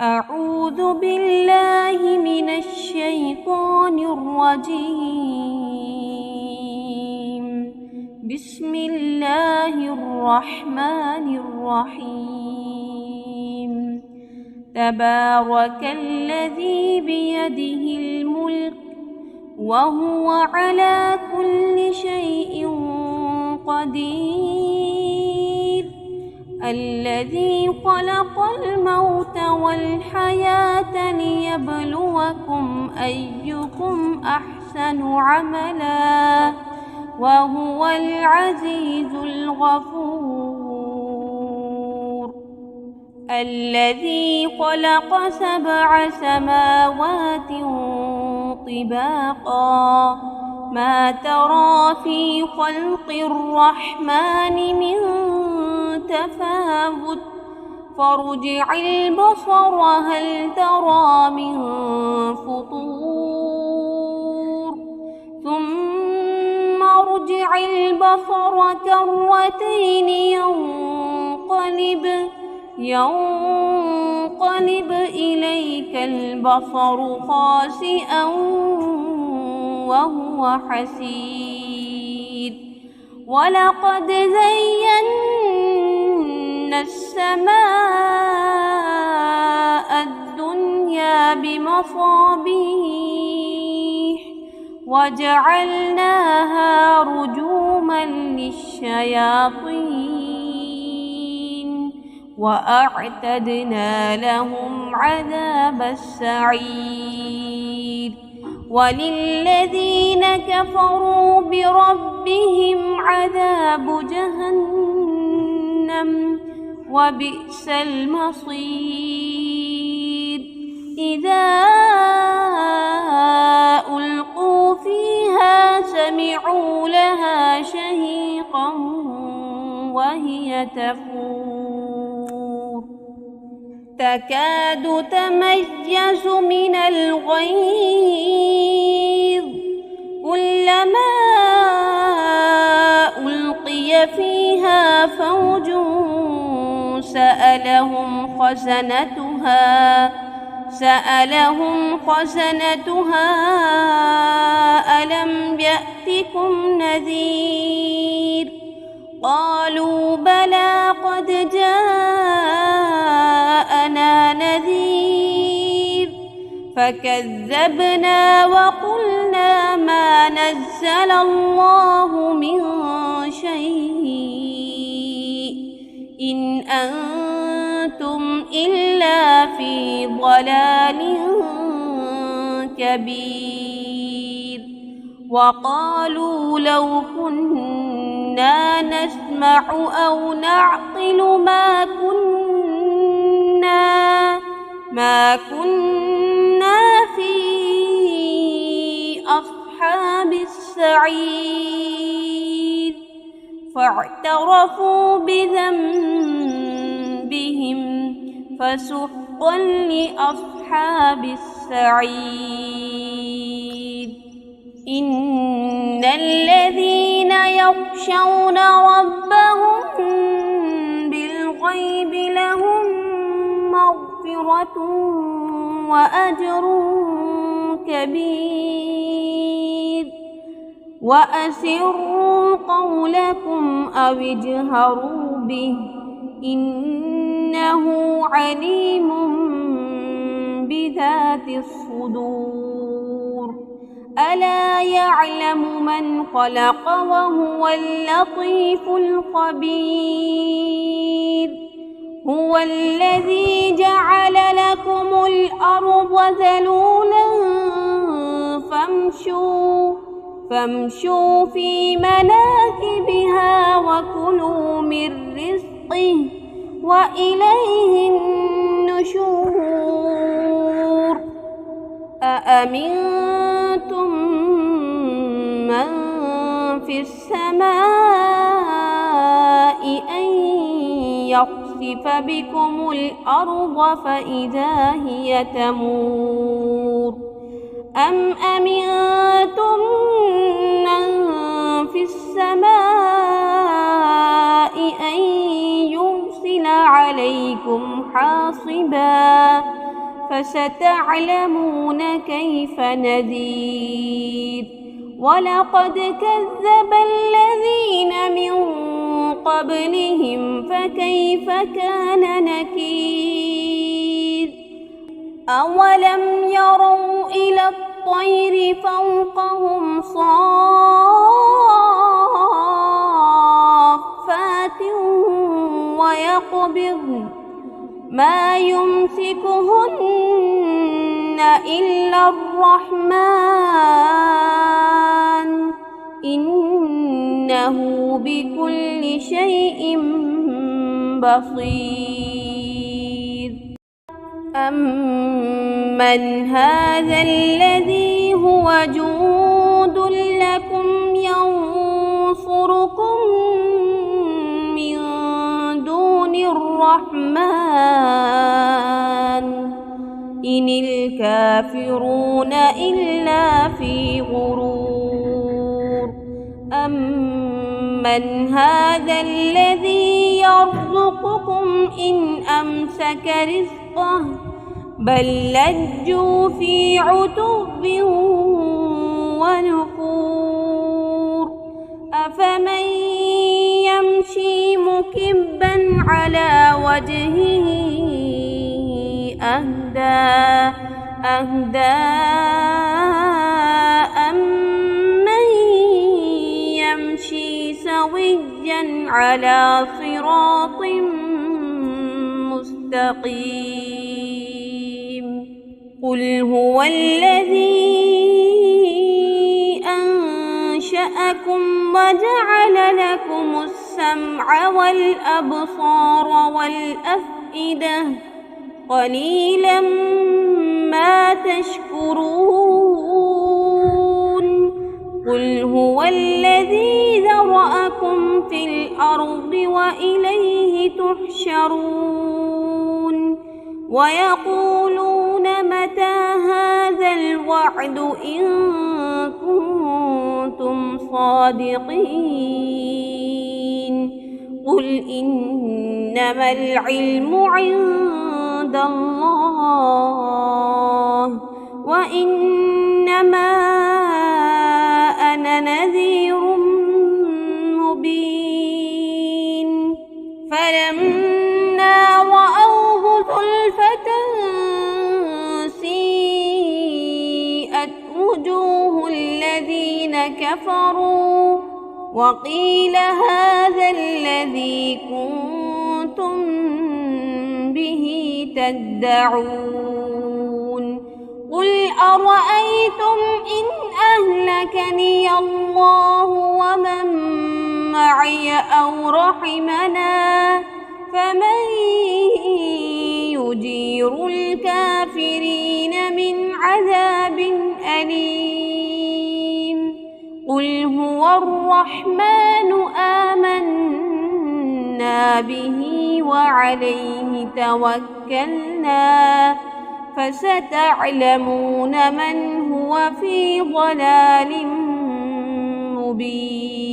أعوذ بالله من الشيطان الرجيم. بسم الله الرحمن الرحيم. تبارك الذي بيده الملك وهو على كل شيء قدير، الذي خلق الموت والحياة ليبلوكم أيكم أحسن عملا وهو العزيز الغفور، الذي خلق 7 سماوات طباقا ما ترى في خلق الرحمن من تفاوت فارجع البصر هل ترى من فطور ثم ارجع البصر كرتين ينقلب إليك البصر خاسئا وهو حسير، ولقد زينا السماء الدنيا بمصابيح وجعلناها رجوما للشياطين وأعتدنا لهم عذاب السعير، وللذين كفروا بربهم عذاب جهنم وبئس المصير. إذا ألقوا فيها سمعوا لها شهيقا وهي تفور تكاد تميز من الغيظ كلما ألقي فيها فوج سألهم خزنتها ألم يأتكم نذير؟ قالوا بلى قد جاءنا نذير فكذبنا وقلنا ما نزل الله من شيء إن أنتم إلا في ضلال كبير. وقالوا لو كنا نسمع أو نعقل ما كنا في أصحاب السعير، فاعترفوا بذنبهم فسحقا لأصحاب السعير. إن الذين يخشون ربهم بالغيب لهم مغفرة وأجر كبير. وأسروا قولكم أو اجهروا به إنه عليم بذات الصدور. ألا يعلم من خلق وهو اللطيف الخبير. هو الذي جعل لكم الأرض ذلولا فامشوا في مناكبها وكلوا من رزقه وإليه النشور. أأمنتم من في السماء أن يخسف بكم الأرض فإذا هي تمور أم أمنتم من في السماء أن يرسل عليكم حاصبا فستعلمون كيف نذير ولقد كذب الذين من قبلهم فكيف كان نكير أولم يروا إلى الطير فوقهم صافات ويقبضن ما يمسكهن إلا الرحمن إنه بكل شيء بصير أمن هذا الذي هو جند لكم ينصركم من دون الرحمن إن الكافرون إلا في غرور أمن هذا الذي يرزقكم إن أمسك رزقه بل لجوا في عتب ونفور أفمن يمشي مكبا على وجهه أهدى أمن يمشي سويا على صراط مستقيم قل هو الذي أنشأكم وجعل لكم السمع والأبصار والأفئدة قليلا ما تشكرون قل هو الذي ذرأكم في الأرض وإليه تحشرون ويقولون متى هذا الوعد إن كنتم صادقين قل إنما العلم عند الله وإنما أنا نذير مبين فلما رأوه زلفة سيئت وجوه الذين كفروا وقيل هذا الذي كنتم به تدعون قل أرأيتم إن أهلكني الله ومن معي أو رحمنا فمن يجير الكافرين من عذاب أليم قل هو الرحمن آمنا به وعليه توكلنا فستعلمون من هو في ضلال مبين.